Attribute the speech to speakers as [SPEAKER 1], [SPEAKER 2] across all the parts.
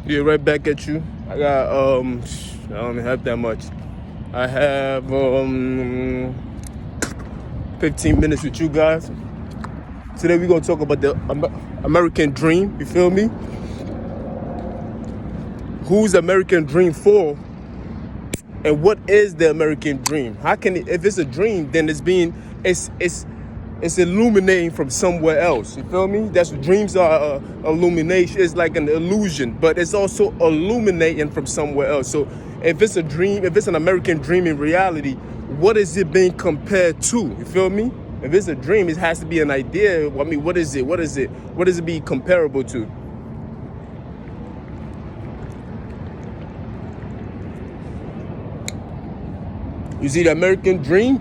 [SPEAKER 1] Yeah, right back at you. I got I don't even have that much. I have 15 minutes with you guys. Today we're gonna talk about the American dream. You feel me? Who's American dream for? And what is the American dream? How can it, if it's a dream, then it's illuminating from somewhere else. You feel me? That's what dreams are. Illumination. It's like an illusion, but it's also illuminating from somewhere else. So if it's a dream, if it's an American dream in reality, what is it being compared to? You feel me? If it's a dream, it has to be an idea. I mean, what is it? What is it? What does it be comparable to? You see, the American dream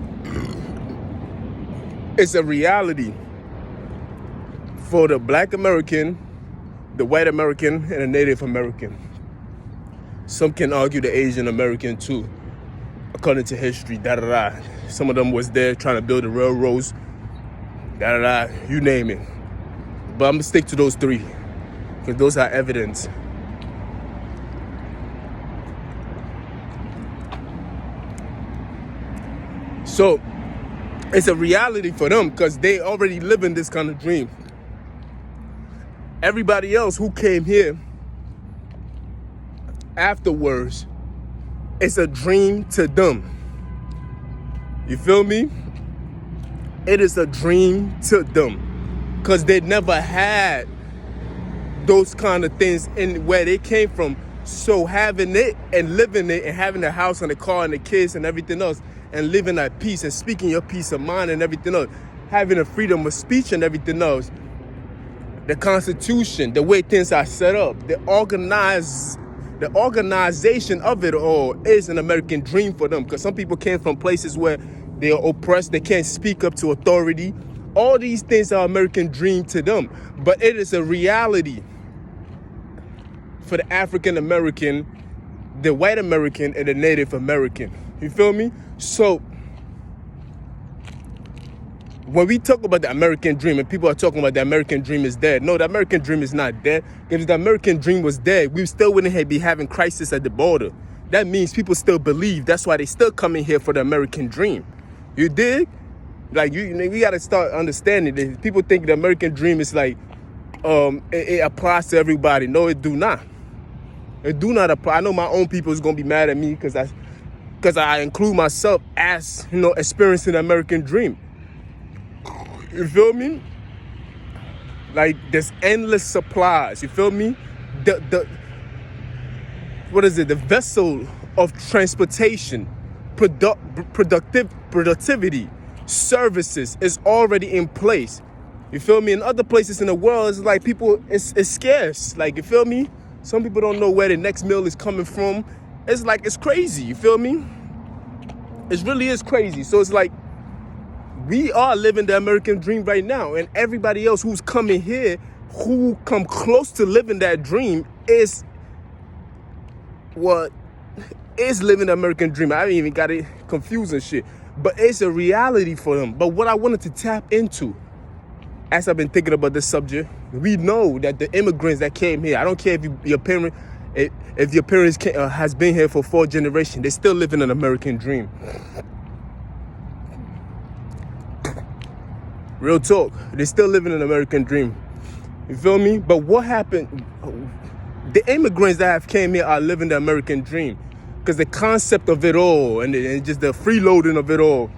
[SPEAKER 1] is a reality for the Black American, the white American, and the Native American. Some can argue the Asian American too, according to history, da-da-da. Some of them was there trying to build the railroads, da-da-da, you name it. But I'm gonna stick to those three, because those are evidence. So it's a reality for them because they already live in this kind of dream. Everybody else who came here afterwards, it's a dream to them. You feel me? It is a dream to them because they never had those kind of things in where they came from. So having it and living it and having a house and a car and the kids and everything else and living at peace and speaking your peace of mind and everything else, having a freedom of speech and everything else, the Constitution, the way things are set up, the organization of it all is an American dream for them because some people came from places where they are oppressed, they can't speak up to authority. All these things are American dream to them, but it is a reality for the African American, the white American, and the Native American. You feel me? So when we talk about the American dream and people are talking about the American dream is dead, no, the American dream is not dead. If the American dream was dead, we still wouldn't be having crisis at the border. That means people still believe. That's why they still coming here for the American dream. You dig? Like we got to start understanding that people think the American dream is like it applies to everybody. No, it do not. It do not apply. I know my own people is gonna be mad at me because I include myself as, experiencing the American dream. You feel me? Like there's endless supplies. You feel me? What is it? The vessel of transportation, productivity, services is already in place. You feel me? In other places in the world, it's like it's scarce. Like, you feel me? Some people don't know where the next meal is coming from. It's like, it's crazy. You feel me? It really is crazy. So it's like, we are living the American dream right now. And everybody else who's coming here, who come close to living that dream is living the American dream. I haven't even got it confused and shit. But it's a reality for them. But what I wanted to tap into, as I've been thinking about this subject, we know that the immigrants that came here, I don't care if your parents has been here for 4 generations, they still live in an American dream. Real talk, they still live in an American dream. You feel me? But what happened? The immigrants that have came here are living the American dream because the concept of it all and just the freeloading of it all,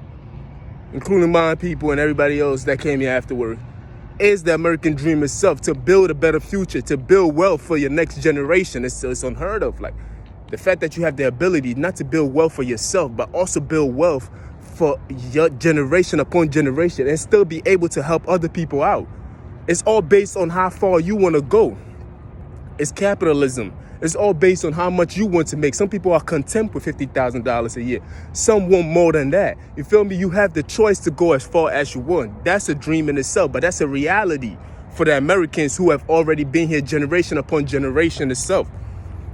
[SPEAKER 1] including my people and everybody else that came here afterward, is the American dream itself, to build a better future, to build wealth for your next generation. It's unheard of. Like the fact that you have the ability not to build wealth for yourself, but also build wealth for your generation upon generation and still be able to help other people out. It's all based on how far you want to go. It's capitalism. It's all based on how much you want to make. Some people are content with $50,000 a year. Some want more than that. You feel me? You have the choice to go as far as you want. That's a dream in itself, but that's a reality for the Americans who have already been here generation upon generation itself.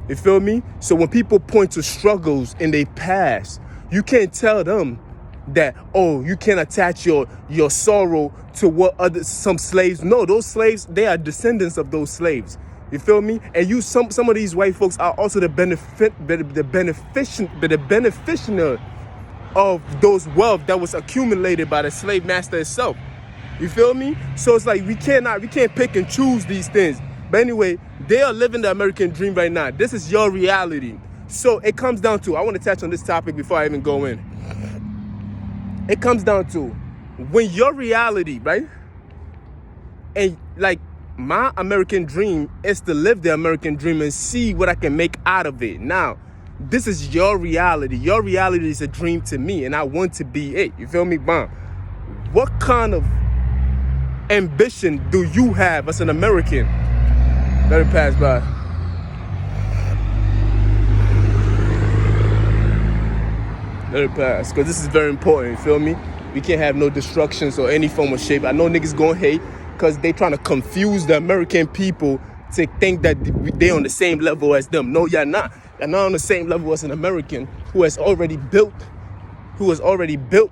[SPEAKER 1] You feel me? So when people point to struggles in their past, you can't tell them that, oh, you can't attach your sorrow to what some slaves. No, those slaves, they are descendants of those slaves. You feel me? And some of these white folks are also the beneficiary of those wealth that was accumulated by the slave master itself. You feel me? So it's like we can't pick and choose these things. But anyway, they are living the American dream right now. This is your reality. So it comes down to, I want to touch on this topic before I even go in. It comes down to when your reality, right? And like my American dream is to live the American dream and see what I can make out of it. Now, this is your reality. Your reality is a dream to me, and I want to be it. You feel me? Bam. What kind of ambition do you have as an American? Let it pass by. Let it pass, because this is very important, you feel me? We can't have no destructions or any form of shape. I know niggas gonna hate because they trying to confuse the American people to think that they on the same level as them. No, you're not. You're not on the same level as an American who has already built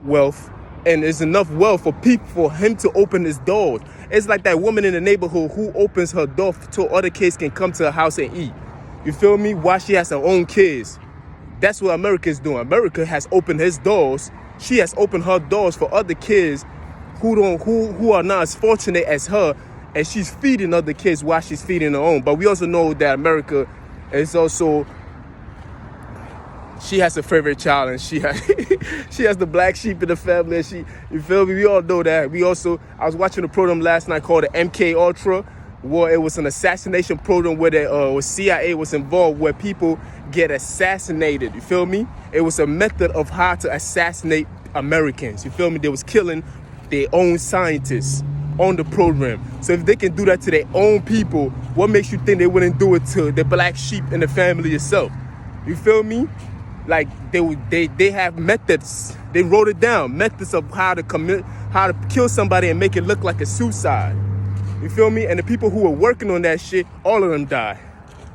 [SPEAKER 1] wealth, and there's enough wealth for him to open his doors. It's like that woman in the neighborhood who opens her door so other kids can come to her house and eat. You feel me? While she has her own kids. That's what America is doing. America has opened his doors. She has opened her doors for other kids who are not as fortunate as her, and she's feeding other kids while she's feeding her own. But we also know that America is also, she has a favorite child, and she has the black sheep in the family, and you feel me? We all know that. I was watching a program last night called the MK Ultra, where it was an assassination program where the CIA was involved, where people get assassinated. You feel me? It was a method of how to assassinate Americans. You feel me? They was killing their own scientists on the program. So if they can do that to their own people, what makes you think they wouldn't do it to the black sheep in the family itself? You feel me? Like they have methods. They wrote it down, methods of how to kill somebody and make it look like a suicide. You feel me? And the people who were working on that shit, all of them died.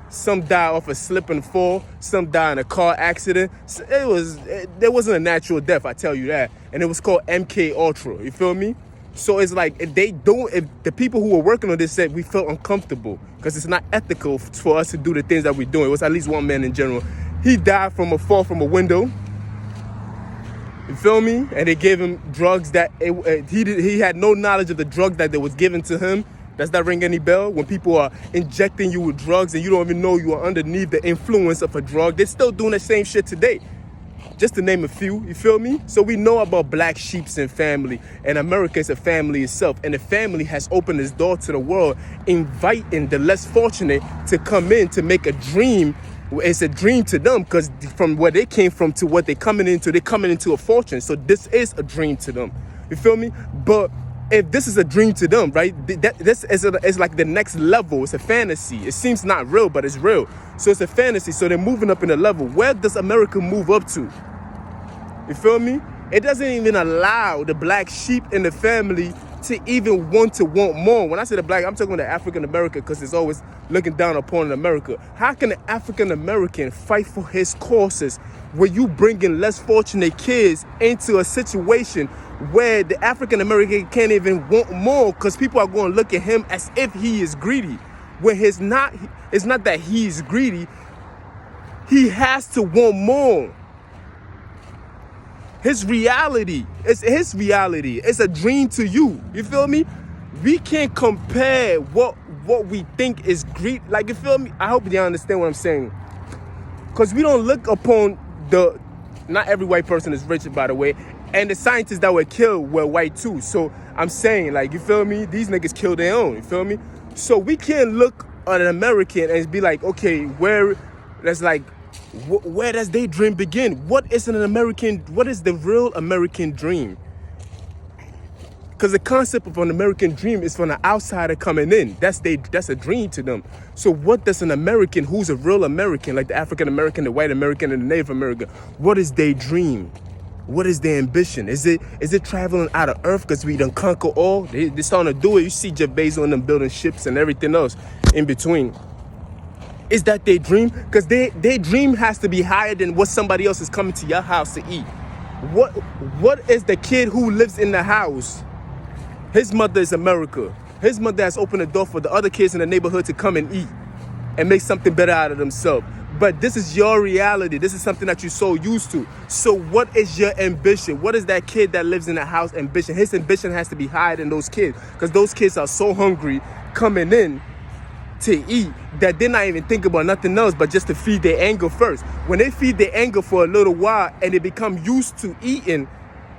[SPEAKER 1] Some died off a slip and fall. Some died in a car accident. There wasn't a natural death, I tell you that. And it was called MK Ultra. You feel me? So it's like if the people who were working on this said we felt uncomfortable because it's not ethical for us to do the things that we're doing. It was at least one man in general. He died from a fall from a window. You feel me? And they gave him drugs that he had no knowledge of the drugs that they was given to him. Does that ring any bell? When people are injecting you with drugs and you don't even know you are underneath the influence of a drug, they're still doing the same shit today. Just to name a few, you feel me? So we know about black sheeps and family, and America is a family itself, and the family has opened its door to the world, inviting the less fortunate to come in to make a dream. It's a dream to them because from where they came from to what they're coming into a fortune. So this is a dream to them. You feel me? But if this is a dream to them, right, this is like the next level. It's a fantasy. It seems not real, but it's real. So it's a fantasy. So they're moving up in a level. Where does America move up to? You feel me? It doesn't even allow the black sheep in the family to even want more. When I say the black, I'm talking about the African American because it's always looking down upon America. How can an African American fight for his causes where you bringing less fortunate kids into a situation where the African American can't even want more because people are going to look at him as if he is greedy? When it's not that he's greedy, he has to want more. His reality. It's a dream to you. You feel me? We can't compare what we think is greed. Like, you feel me? I hope you understand what I'm saying. Because we don't look upon not every white person is rich, by the way. And the scientists that were killed were white too. So I'm saying, like, you feel me? These niggas killed their own. You feel me? So we can't look at an American and be like, okay, where does their dream begin? What is the real American dream? Because the concept of an American dream is from the outsider coming in. That's a dream to them. So what does an American who's a real American, like the African American, the white American, and the Native American, what is their dream? What is their ambition? Is it traveling out of Earth because we done conquer all? They're starting to do it. You see Jeff Bezos on them building ships and everything else in between. Is that their dream? Because their dream has to be higher than what somebody else is coming to your house to eat. What is the kid who lives in the house? His mother is America. His mother has opened the door for the other kids in the neighborhood to come and eat. and make something better out of themselves. But this is your reality. This is something that you're so used to. So what is your ambition? What is that kid that lives in the house ambition? His ambition has to be higher than those kids, because those kids are so hungry coming in to eat that they're not even thinking about nothing else but just to feed their anger first. When they feed their anger for a little while and they become used to eating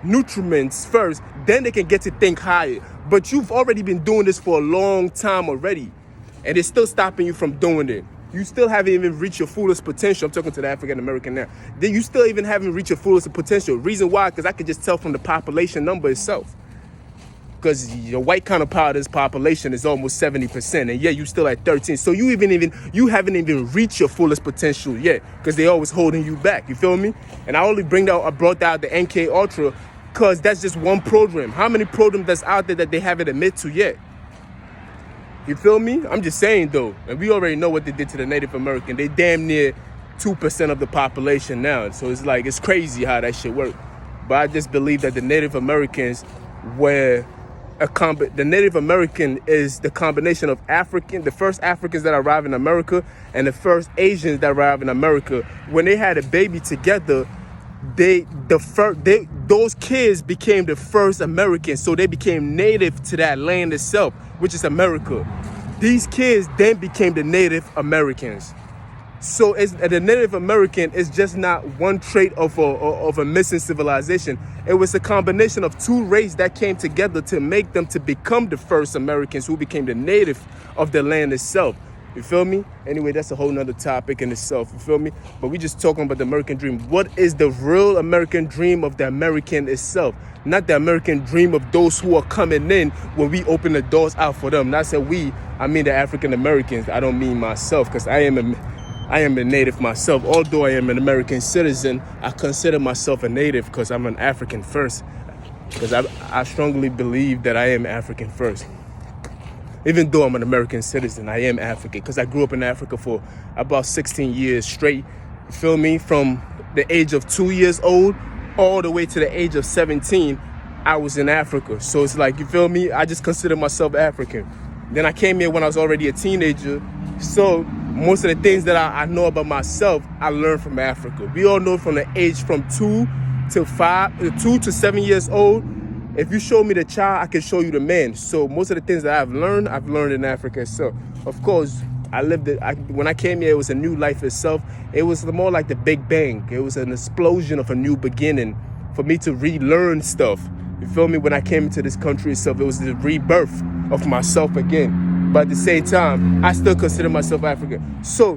[SPEAKER 1] nutriments first, then they can get to think higher. But you've already been doing this for a long time already, and it's still stopping you from doing it. You still haven't even reached your fullest potential. I'm talking to the African American now. You still even haven't reached your fullest potential. Reason why? Because I could just tell from the population number itself. Because your white counterpart of this population is almost 70%, and yeah, you still at 13. So you haven't even reached your fullest potential yet, because they always holding you back. You feel me? And I brought out the NK Ultra because that's just one program. How many programs that's out there that they haven't admitted to yet? You feel me? I'm just saying though, and we already know what they did to the Native American. They damn near 2% of the population now. So it's like, it's crazy how that shit works. But I just believe that the Native Americans were the Native American is the combination of the first Africans that arrived in America and the first Asians that arrived in America. When they had a baby together, those kids became the first Americans, so they became native to that land itself, which is America. These kids then became the Native Americans. So the Native American is just not one trait of a missing civilization. It was a combination of two races that came together to make them to become the first Americans who became the native of the land itself. You feel me? Anyway, that's a whole nother topic in itself. You feel me? But we just talking about the American dream. What is the real American dream of the American itself? Not the American dream of those who are coming in when we open the doors out for them. Not say we, I mean the African Americans. I don't mean myself, because I am a native myself. Although I am an American citizen, I consider myself a native because I'm an African first. Because I strongly believe that I am African first. Even though I'm an American citizen, I am African because I grew up in Africa for about 16 years straight. You feel me? From the age of 2 years old all the way to the age of 17, I was in Africa. So it's like, you feel me? I just consider myself African. Then I came here when I was already a teenager. So most of the things that I know about myself, I learned from Africa. We all know from the age from 2 to 7 years old. If you show me the child, I can show you the man. So most of the things that I've learned in Africa. So of course, when I came here, it was a new life itself. It was more like the Big Bang. It was an explosion of a new beginning for me to relearn stuff. You feel me? When I came into this country itself, it was the rebirth of myself again. But at the same time, I still consider myself African. So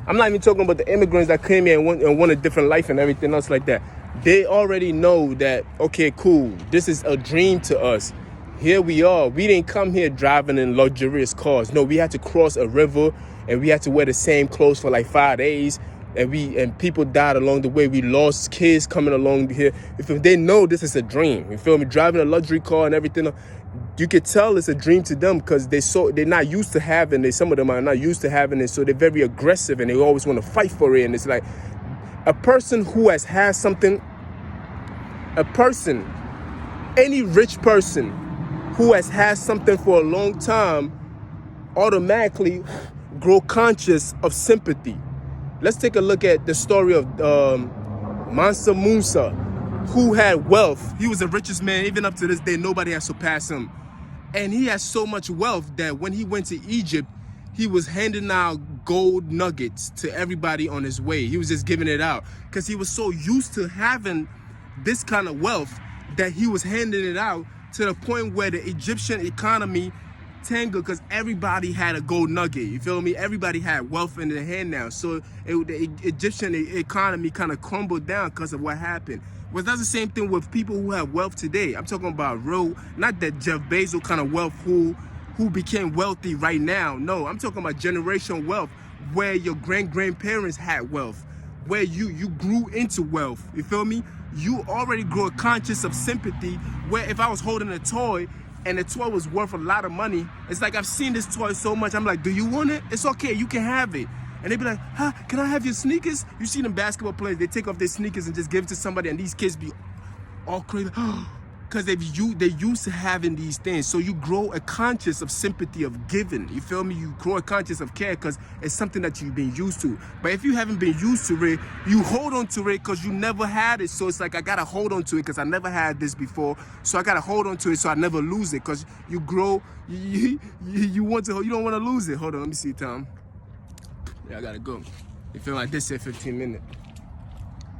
[SPEAKER 1] I'm not even talking about the immigrants that came here and want a different life and everything else like that. They already know that, okay, cool, this is a dream to us. Here we are. We didn't come here driving in luxurious cars. No, we had to cross a river and we had to wear the same clothes for like 5 days. And people died along the way. We lost kids coming along here. If they know this is a dream, you feel me? Driving a luxury car and everything, you could tell it's a dream to them because they're not used to having it. Some of them are not used to having it, so they're very aggressive and they always want to fight for it. And it's like a person who has had something. Any rich person who has had something for a long time automatically grow conscious of sympathy. Let's take a look at the story of Mansa Musa, who had wealth. He was the richest man. Even up to this day, nobody has surpassed him. And he has so much wealth that when he went to Egypt, he was handing out gold nuggets to everybody on his way. He was just giving it out because he was so used to having this kind of wealth that he was handing it out to the point where the Egyptian economy tangled because everybody had a gold nugget. You feel me? Everybody had wealth in their hand now. So the Egyptian economy kind of crumbled down because of what happened. Well, that's the same thing with people who have wealth today. I'm talking about not that Jeff Bezos kind of wealth who became wealthy right now. No, I'm talking about generational wealth where your grandparents had wealth, where you grew into wealth. You feel me? You already grow a conscious of sympathy where if I was holding a toy and the toy was worth a lot of money, it's like I've seen this toy so much, I'm like, do you want it? It's okay, you can have it. And they be like, huh, can I have your sneakers? You see them basketball players, they take off their sneakers and just give it to somebody and these kids be all crazy. Because they're used to having these things. So you grow a conscience of sympathy, of giving. You feel me? You grow a conscience of care because it's something that you've been used to. But if you haven't been used to it, you hold on to it because you never had it. So it's like, I got to hold on to it because I never had this before. So I got to hold on to it so I never lose it. Because you grow, you don't want to lose it. Hold on, let me see, Tom. Yeah, I got to go. You feel like this here 15 minutes.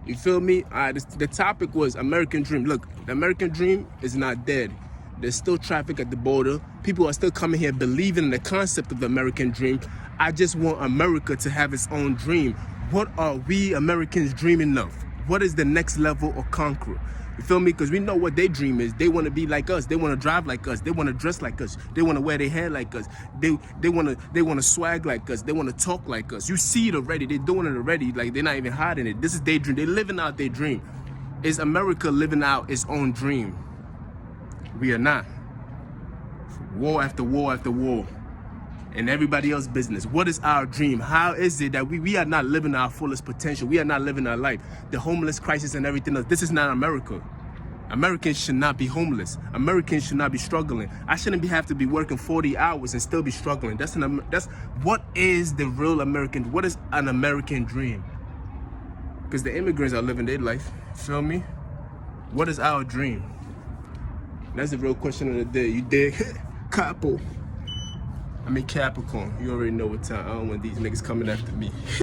[SPEAKER 1] You feel me? The topic was American Dream. Look, the American Dream is not dead. There's still traffic at the border. People are still coming here believing in the concept of the American Dream. I just want America to have its own dream. What are we Americans dreaming of? What is the next level of conqueror? You feel me? Because we know what their dream is. They want to be like us. They want to drive like us. They want to dress like us. They want to wear their hair like us. They want to swag like us. They want to talk like us. You see it already. They're doing it already. Like, they're not even hiding it. This is their dream. They're living out their dream. Is America living out its own dream? We are not. War after war after war. And everybody else's business. What is our dream? How is it that we are not living our fullest potential? We are not living our life. The homeless crisis and everything else. This is not America. Americans should not be homeless. Americans should not be struggling. I shouldn't have to be working 40 hours and still be struggling. That's what is the real American? What is an American dream? Because the immigrants are living their life. Feel me? What is our dream? That's the real question of the day. You dig? Capricorn. You already know what time. I don't want these niggas coming after me.